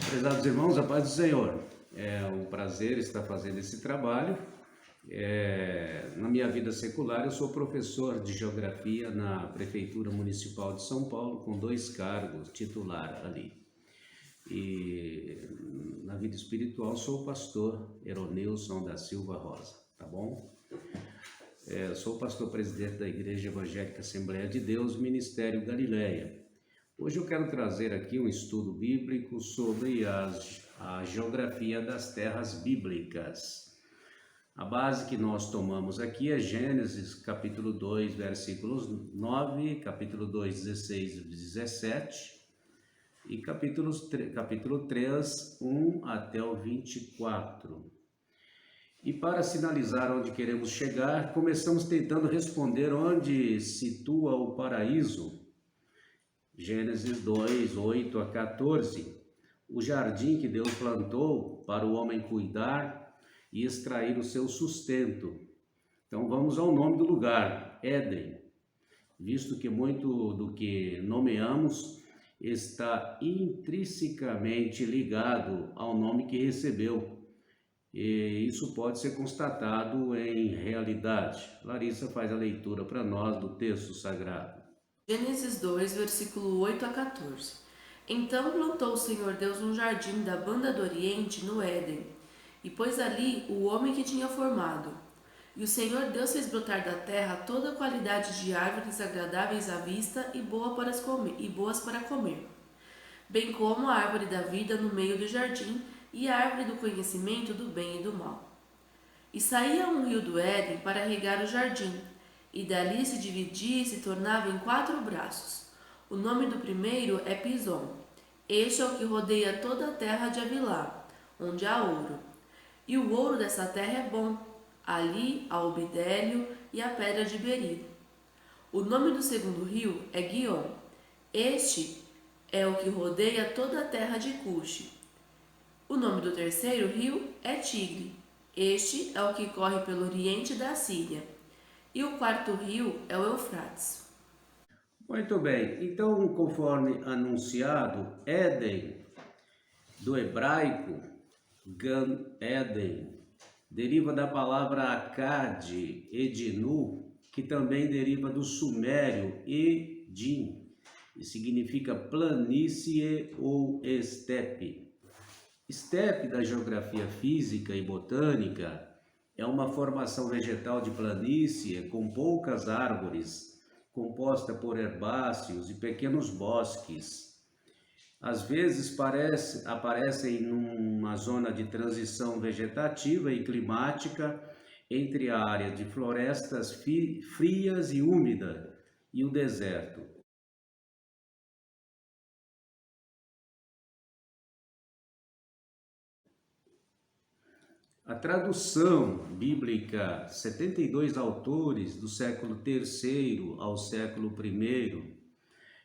Prezados irmãos, a paz do Senhor. É um prazer estar fazendo esse trabalho. Na minha vida secular, eu sou professor de geografia na Prefeitura Municipal de São Paulo, com 2 cargos, titular ali. E na vida espiritual, sou o pastor Eronilson da Silva Rosa, tá bom? Sou pastor presidente da Igreja Evangélica Assembleia de Deus, Ministério Galileia. Hoje eu quero trazer aqui um estudo bíblico sobre a geografia das terras bíblicas. A base que nós tomamos aqui é Gênesis capítulo 2, versículos 9, capítulo 2, 16 e 17 e capítulo 3, 1 até o 24. E para sinalizar onde queremos chegar, começamos tentando responder onde situa o paraíso. Gênesis 2, 8 a 14, o jardim que Deus plantou para o homem cuidar e extrair o seu sustento. Então vamos ao nome do lugar, Éden, visto que muito do que nomeamos está intrinsecamente ligado ao nome que recebeu. E isso pode ser constatado em realidade. Larissa faz a leitura para nós do texto sagrado. Gênesis 2, versículo 8 a 14. Então plantou o Senhor Deus um jardim da banda do Oriente no Éden, e pôs ali o homem que tinha formado. E o Senhor Deus fez brotar da terra toda a qualidade de árvores agradáveis à vista e boas para comer, bem como a árvore da vida no meio do jardim e a árvore do conhecimento do bem e do mal. E saía um rio do Éden para regar o jardim, e dali se dividia e se tornava em 4 braços. O nome do primeiro é Pison. Este é o que rodeia toda a terra de Havilá, onde há ouro. E o ouro dessa terra é bom. Ali há o bidélio e a pedra de berilo. O nome do segundo rio é Guion. Este é o que rodeia toda a terra de Cuxi. O nome do terceiro rio é Tigre. Este é o que corre pelo oriente da Síria. E o quarto rio é o Eufrates. Muito bem, então conforme anunciado, Éden, do hebraico, Gan Eden, deriva da palavra Akkad, Edinu, que também deriva do sumério Edim, e significa planície ou estepe. Estepe da geografia física e botânica é uma formação vegetal de planície com poucas árvores, composta por herbáceos e pequenos bosques. Às vezes aparecem numa zona de transição vegetativa e climática entre a área de florestas frias e úmida e o deserto. A tradução bíblica, 72 autores do século III ao século I,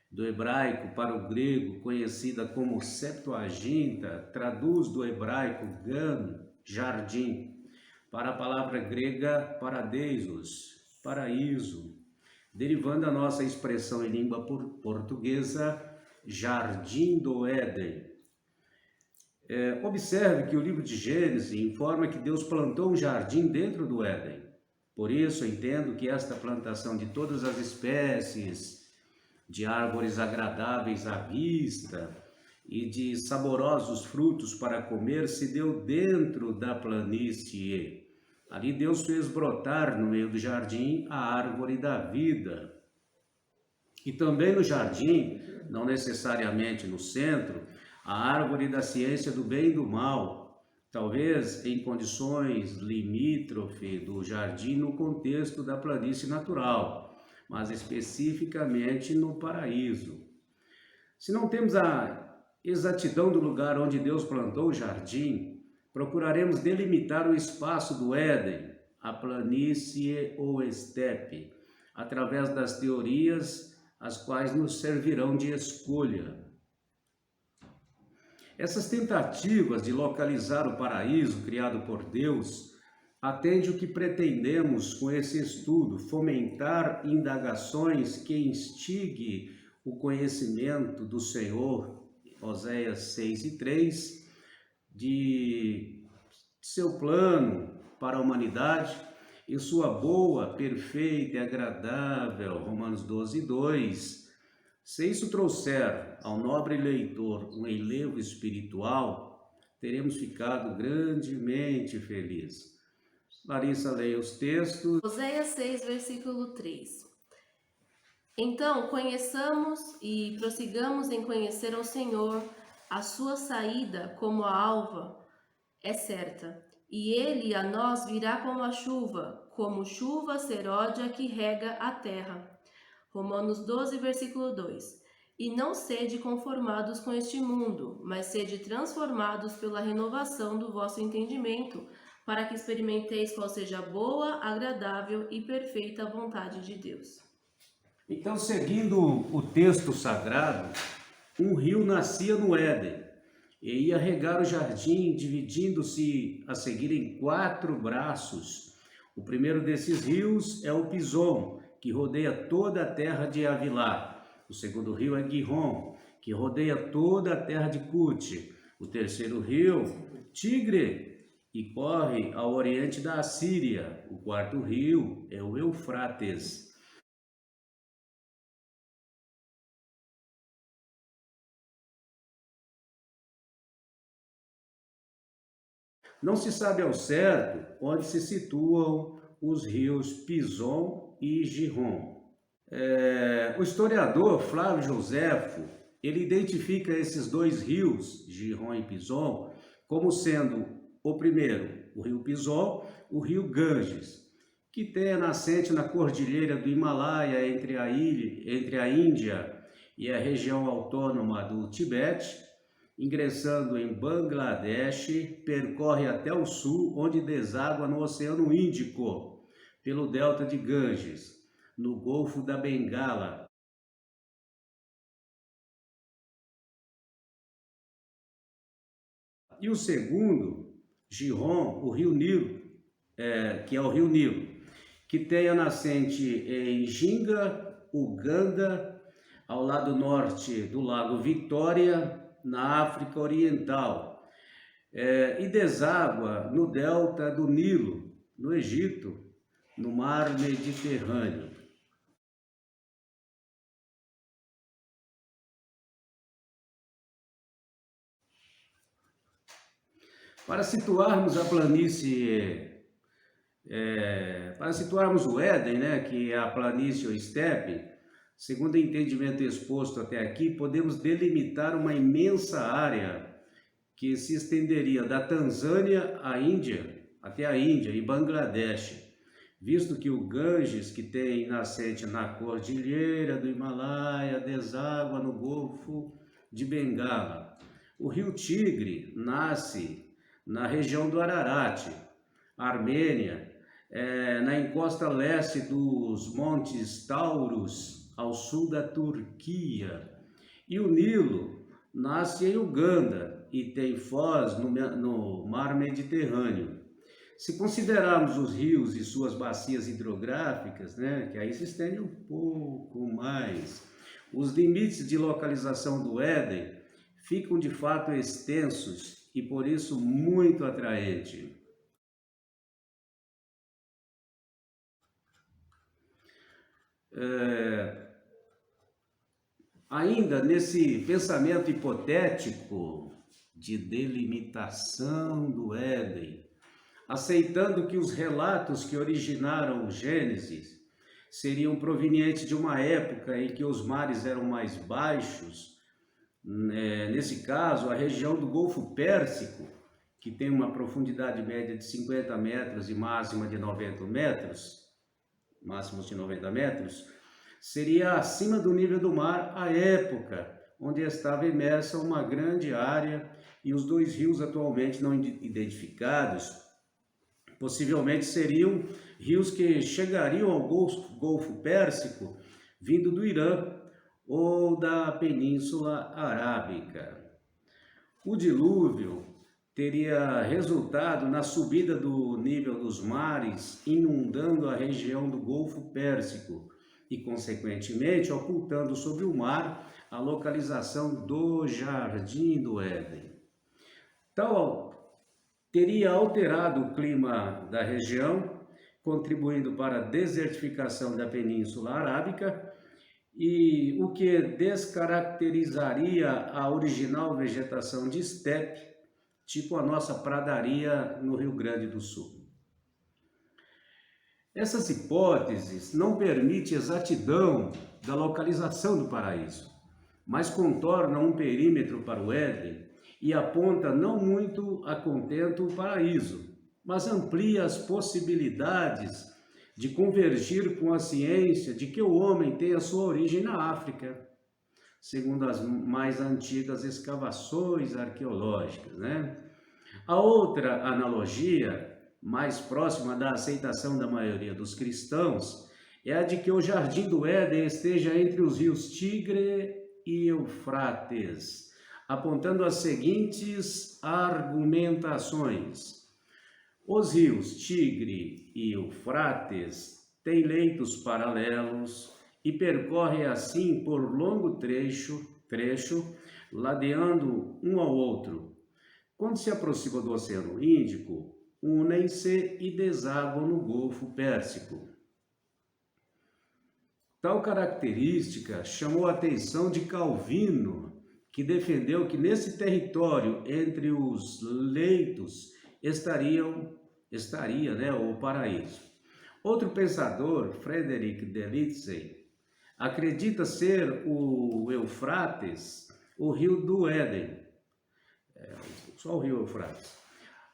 do hebraico para o grego, conhecida como Septuaginta, traduz do hebraico gan, jardim, para a palavra grega paradeisos, paraíso, derivando a nossa expressão em língua portuguesa, jardim do Éden. Observe que o livro de Gênesis informa que Deus plantou um jardim dentro do Éden. Por isso, entendo que esta plantação de todas as espécies de árvores agradáveis à vista e de saborosos frutos para comer se deu dentro da planície. Ali Deus fez brotar no meio do jardim a árvore da vida. E também no jardim, não necessariamente no centro, a árvore da ciência do bem e do mal, talvez em condições limítrofe do jardim no contexto da planície natural, mas especificamente no paraíso. Se não temos a exatidão do lugar onde Deus plantou o jardim, procuraremos delimitar o espaço do Éden, a planície ou estepe, através das teorias as quais nos servirão de escolha. Essas tentativas de localizar o paraíso criado por Deus atende o que pretendemos com esse estudo, fomentar indagações que instigue o conhecimento do Senhor Oséias 6:3, de seu plano para a humanidade e sua boa, perfeita e agradável, Romanos 12:2. Se isso trouxer ao nobre leitor um enlevo espiritual, teremos ficado grandemente felizes. Larissa, leia os textos. Oséias 6, versículo 3. Então, conheçamos e prossigamos em conhecer ao Senhor. A sua saída, como a alva, é certa, e ele a nós virá como a chuva, como chuva seródia que rega a terra. Romanos 12, versículo 2. E não sede conformados com este mundo, mas sede transformados pela renovação do vosso entendimento, para que experimenteis qual seja a boa, agradável e perfeita vontade de Deus. Então, seguindo o texto sagrado, um rio nascia no Éden e ia regar o jardim, dividindo-se a seguir em 4 braços. O primeiro desses rios é o Pison, que rodeia toda a terra de Havilá. O segundo rio é Gihon, que rodeia toda a terra de Cute. O terceiro rio, Tigre, e corre ao oriente da Assíria. O quarto rio é o Eufrates. Não se sabe ao certo onde se situam os rios Pison e Gihon. O historiador Flávio Joséfo, ele identifica esses 2 rios, Gihon e Pison, como sendo o primeiro, o rio Pison, o rio Ganges, que tem a nascente na cordilheira do Himalaia entre a Índia e a região autônoma do Tibete, ingressando em Bangladesh, percorre até o sul, onde deságua no Oceano Índico, pelo delta de Ganges, no Golfo da Bengala. E o segundo, Gihon, o rio Nilo, que é o rio Nilo, que tem a nascente em Ginga, Uganda, ao lado norte do Lago Victoria, na África Oriental, e deságua no delta do Nilo, no Egito, no Mar Mediterrâneo. Para situarmos a planície, para situarmos o Éden, que é a planície ou estepe, segundo o entendimento exposto até aqui, podemos delimitar uma imensa área que se estenderia da Tanzânia à Índia, até a Índia e Bangladesh, visto que o Ganges, que tem nascente na cordilheira do Himalaia, deságua no Golfo de Bengala. O rio Tigre nasce na região do Ararat, Armênia, na encosta leste dos Montes Taurus, ao sul da Turquia. E o Nilo nasce em Uganda e tem foz no Mar Mediterrâneo. Se considerarmos os rios e suas bacias hidrográficas, que aí se estende um pouco mais, os limites de localização do Éden ficam de fato extensos e por isso muito atraentes. Ainda nesse pensamento hipotético de delimitação do Éden, aceitando que os relatos que originaram o Gênesis seriam provenientes de uma época em que os mares eram mais baixos, nesse caso, a região do Golfo Pérsico, que tem uma profundidade média de 50 metros e máximos de 90 metros, seria acima do nível do mar à época, onde estava imersa uma grande área e os 2 rios atualmente não identificados possivelmente seriam rios que chegariam ao Golfo Pérsico vindo do Irã ou da Península Arábica. O dilúvio teria resultado na subida do nível dos mares, inundando a região do Golfo Pérsico e, consequentemente, ocultando sobre o mar a localização do Jardim do Éden. Tal teria alterado o clima da região, contribuindo para a desertificação da Península Arábica, e o que descaracterizaria a original vegetação de estepe, tipo a nossa pradaria no Rio Grande do Sul. Essas hipóteses não permitem exatidão da localização do paraíso, mas contornam um perímetro para o Éden e aponta não muito a contento o paraíso, mas amplia as possibilidades de convergir com a ciência de que o homem tem a sua origem na África, segundo as mais antigas escavações arqueológicas, né? A outra analogia, mais próxima da aceitação da maioria dos cristãos, é a de que o Jardim do Éden esteja entre os rios Tigre e Eufrates, apontando as seguintes argumentações. Os rios Tigre e Eufrates têm leitos paralelos e percorrem assim por longo trecho, ladeando um ao outro. Quando se aproximam do Oceano Índico, unem-se e desaguam no Golfo Pérsico. Tal característica chamou a atenção de Calvino, que defendeu que nesse território, entre os leitos, estaria o paraíso. Outro pensador, Frederick Delitzsch, acredita ser o Eufrates o rio do Éden, só o rio Eufrates.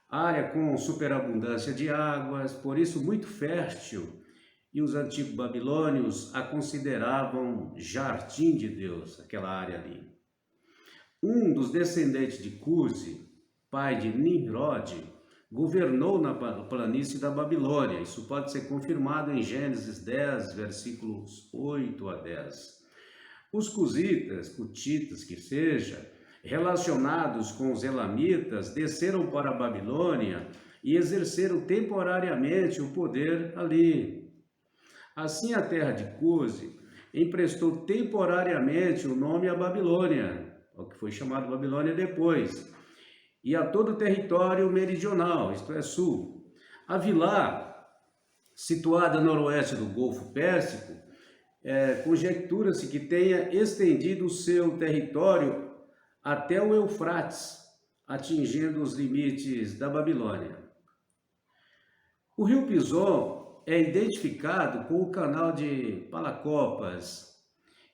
Área com superabundância de águas, por isso muito fértil, e os antigos babilônios a consideravam jardim de Deus, aquela área ali. Um dos descendentes de Cusi, pai de Nimrod, governou na planície da Babilônia. Isso pode ser confirmado em Gênesis 10, versículos 8 a 10. Os cutitas que seja, relacionados com os elamitas, desceram para a Babilônia e exerceram temporariamente o poder ali. Assim, a terra de Cusi emprestou temporariamente o nome à Babilônia, o que foi chamado Babilônia depois, e a todo o território meridional, isto é, sul. A Vilá, situada a noroeste do Golfo Pérsico, conjectura-se que tenha estendido o seu território até o Eufrates, atingindo os limites da Babilônia. O rio Pison é identificado com o canal de Palacopas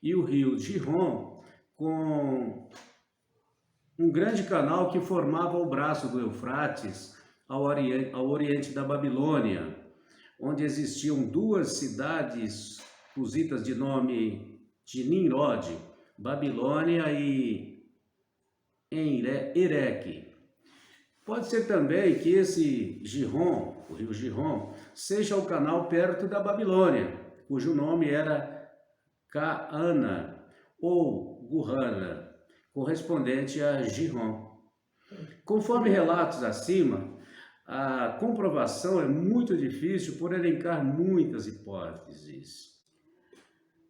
e o rio Gihon com um grande canal que formava o braço do Eufrates ao oriente da Babilônia, onde existiam duas cidades cusitas de nome de Nimrod, Babilônia e Ereque. Pode ser também que esse Gihon, o rio Gihon, seja o canal perto da Babilônia, cujo nome era Caana ou Gurrana, correspondente a Gihon. Conforme relatos acima, a comprovação é muito difícil por elencar muitas hipóteses.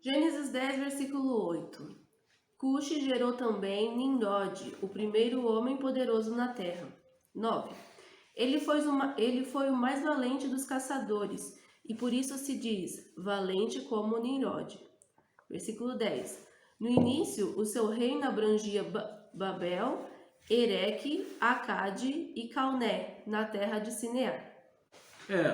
Gênesis 10, versículo 8. Cuxi gerou também Nimrod, o primeiro homem poderoso na terra. 9. Ele foi o mais valente dos caçadores, e por isso se diz, valente como Nimrod. Versículo 10. No início, o seu reino abrangia Babel, Ereque, Acade e Calné, na terra de Sinear.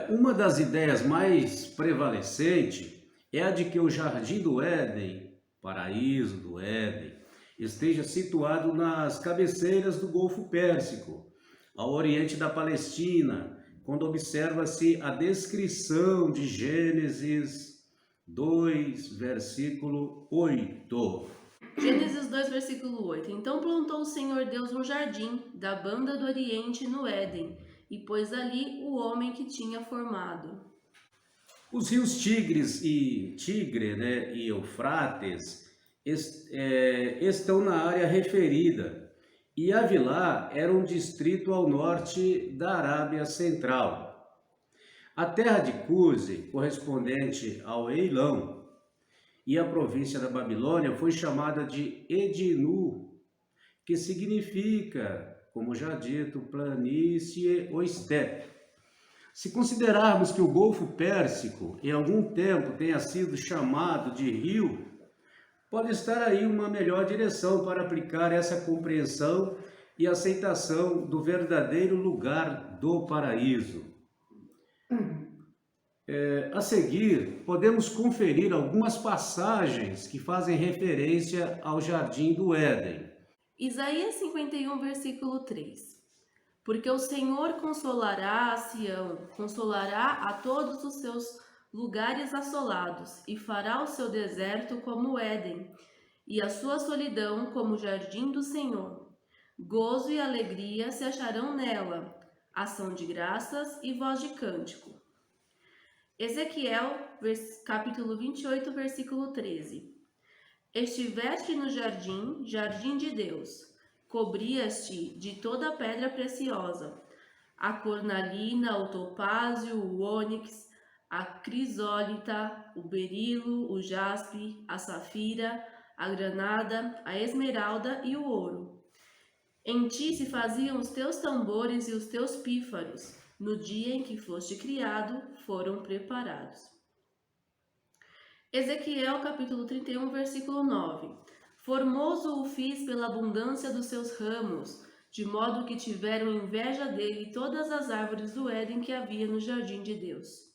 Uma das ideias mais prevalecentes é a de que o Jardim do Éden, paraíso do Éden, esteja situado nas cabeceiras do Golfo Pérsico, ao oriente da Palestina, quando observa-se a descrição de Gênesis 2, versículo 8. Gênesis 2, versículo 8. Então plantou o Senhor Deus um jardim da banda do Oriente no Éden, e pôs ali o homem que tinha formado. Os rios Tigre e Eufrates estão na área referida, e Havilá era um distrito ao norte da Arábia Central. A terra de Cusi, correspondente ao Eilão, e a província da Babilônia foi chamada de Edinu, que significa, como já dito, planície ou estepe. Se considerarmos que o Golfo Pérsico em algum tempo tenha sido chamado de rio, pode estar aí uma melhor direção para aplicar essa compreensão e aceitação do verdadeiro lugar do paraíso. A seguir, podemos conferir algumas passagens que fazem referência ao Jardim do Éden. Isaías 51, versículo 3. Porque o Senhor consolará a Sião, consolará a todos os seus lugares assolados, e fará o seu deserto como o Éden, e a sua solidão como o jardim do Senhor. Gozo e alegria se acharão nela, ação de graças e voz de cântico. Ezequiel, capítulo 28, versículo 13. Estiveste no jardim, jardim de Deus, cobrias-te de toda pedra preciosa, a cornalina, o topázio, o ônix, a crisólita, o berilo, o jaspe, a safira, a granada, a esmeralda e o ouro. Em ti se faziam os teus tambores e os teus pífaros, no dia em que foste criado, foram preparados. Ezequiel capítulo 31, versículo 9. Formoso o fiz pela abundância dos seus ramos, de modo que tiveram inveja dele todas as árvores do Éden que havia no jardim de Deus.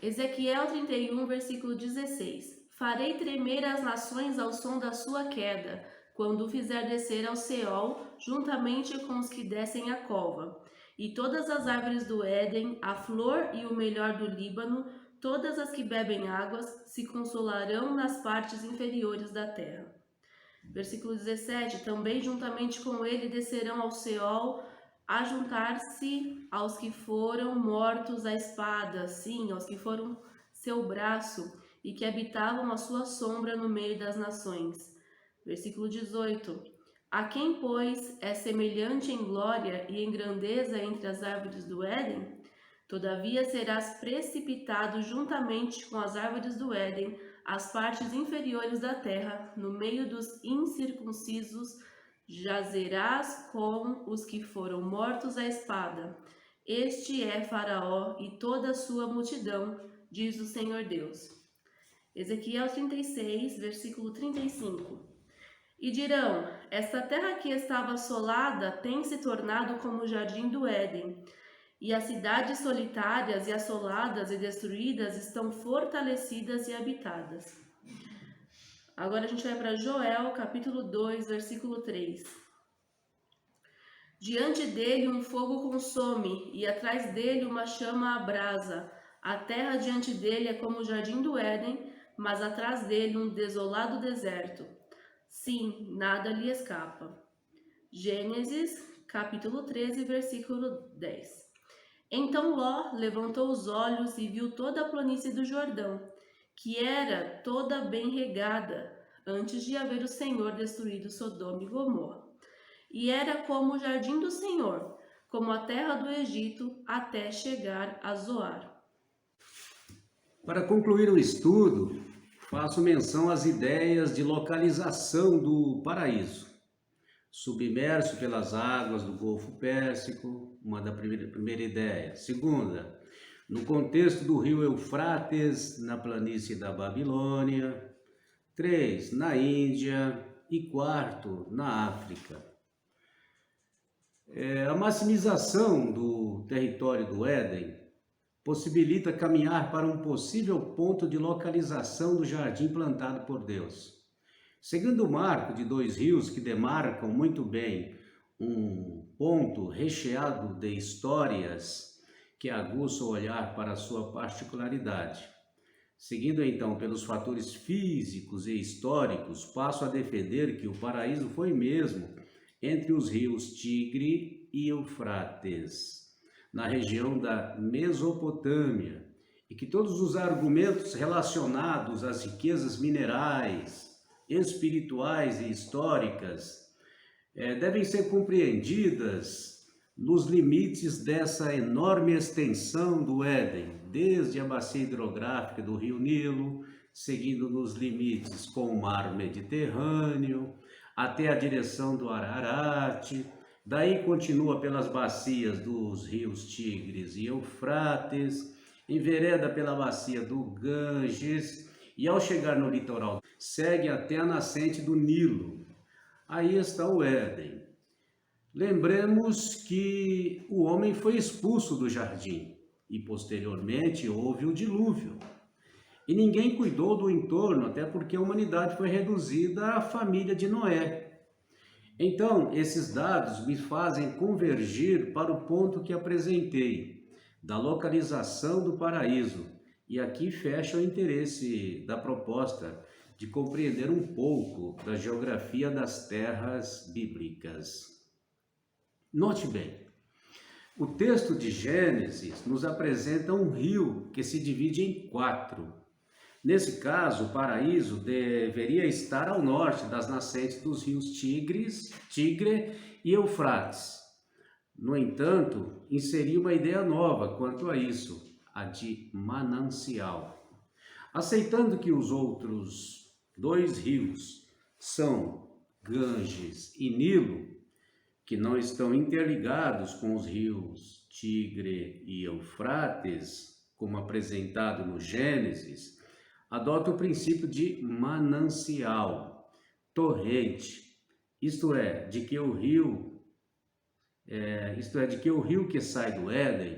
Ezequiel 31, versículo 16. Farei tremer as nações ao som da sua queda, quando o fizer descer ao Seol, juntamente com os que descem a cova. E todas as árvores do Éden, a flor e o melhor do Líbano, todas as que bebem águas, se consolarão nas partes inferiores da terra. Versículo 17. Também juntamente com ele descerão ao Seol, a juntar-se aos que foram mortos à espada, sim, aos que foram seu braço, e que habitavam a sua sombra no meio das nações. Versículo 18. A quem, pois, é semelhante em glória e em grandeza entre as árvores do Éden? Todavia serás precipitado juntamente com as árvores do Éden, às partes inferiores da terra, no meio dos incircuncisos, jazerás com os que foram mortos à espada. Este é Faraó e toda a sua multidão, diz o Senhor Deus. Ezequiel 36, versículo 35. E dirão, esta terra que estava assolada tem se tornado como o jardim do Éden, e as cidades solitárias e assoladas e destruídas estão fortalecidas e habitadas. Agora a gente vai para Joel, capítulo 2, versículo 3. Diante dele um fogo consome, e atrás dele uma chama abrasa. A terra diante dele é como o jardim do Éden, mas atrás dele um desolado deserto. Sim, nada lhe escapa. Gênesis, capítulo 13, versículo 10. Então Ló levantou os olhos e viu toda a planície do Jordão, que era toda bem regada, antes de haver o Senhor destruído Sodoma e Gomorra. E era como o jardim do Senhor, como a terra do Egito, até chegar a Zoar. Para concluir o estudo, faço menção às ideias de localização do paraíso. Submerso pelas águas do Golfo Pérsico, uma da primeira ideia. Segunda, no contexto do rio Eufrates, na planície da Babilônia. 3, na Índia. E quarto, na África. A maximização do território do Éden possibilita caminhar para um possível ponto de localização do jardim plantado por Deus. Seguindo o marco de dois rios que demarcam muito bem um ponto recheado de histórias que aguçam o olhar para a sua particularidade. Seguindo então pelos fatores físicos e históricos, passo a defender que o paraíso foi mesmo entre os rios Tigre e Eufrates, na região da Mesopotâmia, e que todos os argumentos relacionados às riquezas minerais, espirituais e históricas devem ser compreendidas nos limites dessa enorme extensão do Éden, desde a bacia hidrográfica do rio Nilo, seguindo nos limites com o mar Mediterrâneo, até a direção do Ararat, daí continua pelas bacias dos rios Tigres e Eufrates, envereda pela bacia do Ganges e ao chegar no litoral segue até a nascente do Nilo. Aí está o Éden. Lembremos que o homem foi expulso do jardim e posteriormente houve o dilúvio. E ninguém cuidou do entorno, até porque a humanidade foi reduzida à família de Noé. Então, esses dados me fazem convergir para o ponto que apresentei, da localização do paraíso. E aqui fecha o interesse da proposta de compreender um pouco da geografia das terras bíblicas. Note bem, o texto de Gênesis nos apresenta um rio que se divide em 4. Nesse caso, o paraíso deveria estar ao norte das nascentes dos rios Tigre e Eufrates. No entanto, inseri uma ideia nova quanto a isso, a de manancial. Aceitando que os outros 2 rios são Ganges e Nilo, que não estão interligados com os rios Tigre e Eufrates, como apresentado no Gênesis, adota o princípio de manancial, torrente, isto é, de que o rio que sai do Éden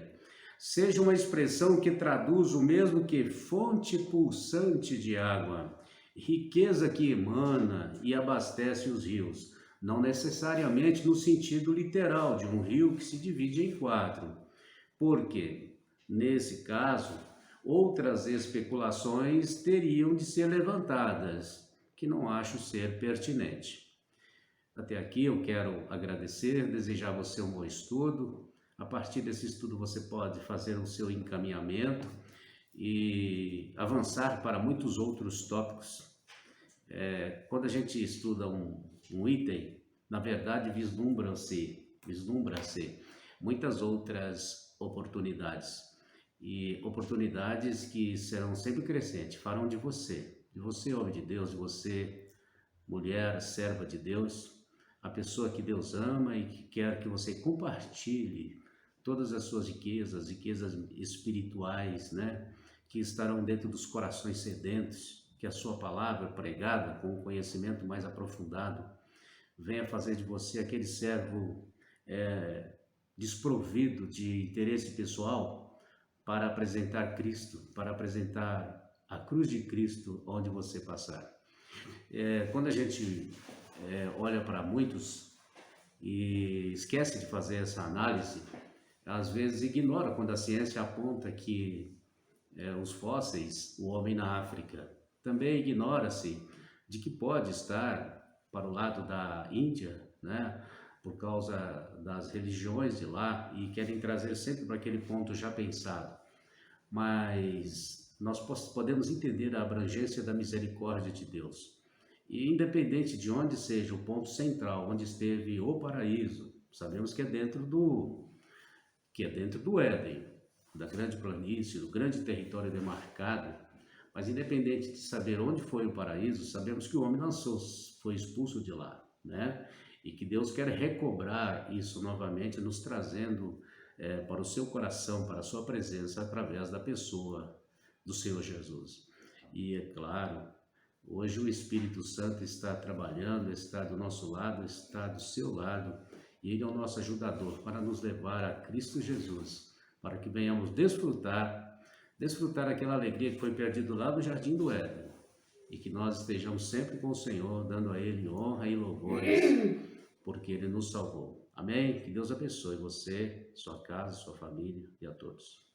seja uma expressão que traduz o mesmo que fonte pulsante de água, riqueza que emana e abastece os rios, não necessariamente no sentido literal de um rio que se divide em 4, porque, nesse caso, outras especulações teriam de ser levantadas, que não acho ser pertinente. Até aqui eu quero agradecer, desejar a você um bom estudo. A partir desse estudo você pode fazer o seu encaminhamento e avançar para muitos outros tópicos. Quando a gente estuda um item, na verdade vislumbra-se muitas outras oportunidades. E oportunidades que serão sempre crescentes, farão de você, homem de Deus, de você, mulher, serva de Deus, a pessoa que Deus ama e que quer que você compartilhe todas as suas riquezas espirituais, né, que estarão dentro dos corações sedentos, que a sua palavra pregada com o conhecimento mais aprofundado venha fazer de você aquele servo desprovido de interesse pessoal, para apresentar Cristo, para apresentar a cruz de Cristo onde você passar. Quando a gente olha para muitos e esquece de fazer essa análise, às vezes ignora quando a ciência aponta que os fósseis, o homem na África, também ignora-se de que pode estar para o lado da Índia, né? Por causa das religiões de lá, e querem trazer sempre para aquele ponto já pensado. Mas nós podemos entender a abrangência da misericórdia de Deus. E independente de onde seja o ponto central, onde esteve o paraíso, sabemos que é dentro do Éden, da grande planície, do grande território demarcado. Mas independente de saber onde foi o paraíso, sabemos que o homem foi expulso de lá, né? E que Deus quer recobrar isso novamente, nos trazendo para o seu coração, para a sua presença, através da pessoa do Senhor Jesus. E é claro, hoje o Espírito Santo está trabalhando, está do nosso lado, está do seu lado, e Ele é o nosso ajudador para nos levar a Cristo Jesus, para que venhamos desfrutar aquela alegria que foi perdida lá no Jardim do Éden, e que nós estejamos sempre com o Senhor, dando a Ele honra e louvores, porque Ele nos salvou. Amém? Que Deus abençoe você, sua casa, sua família e a todos.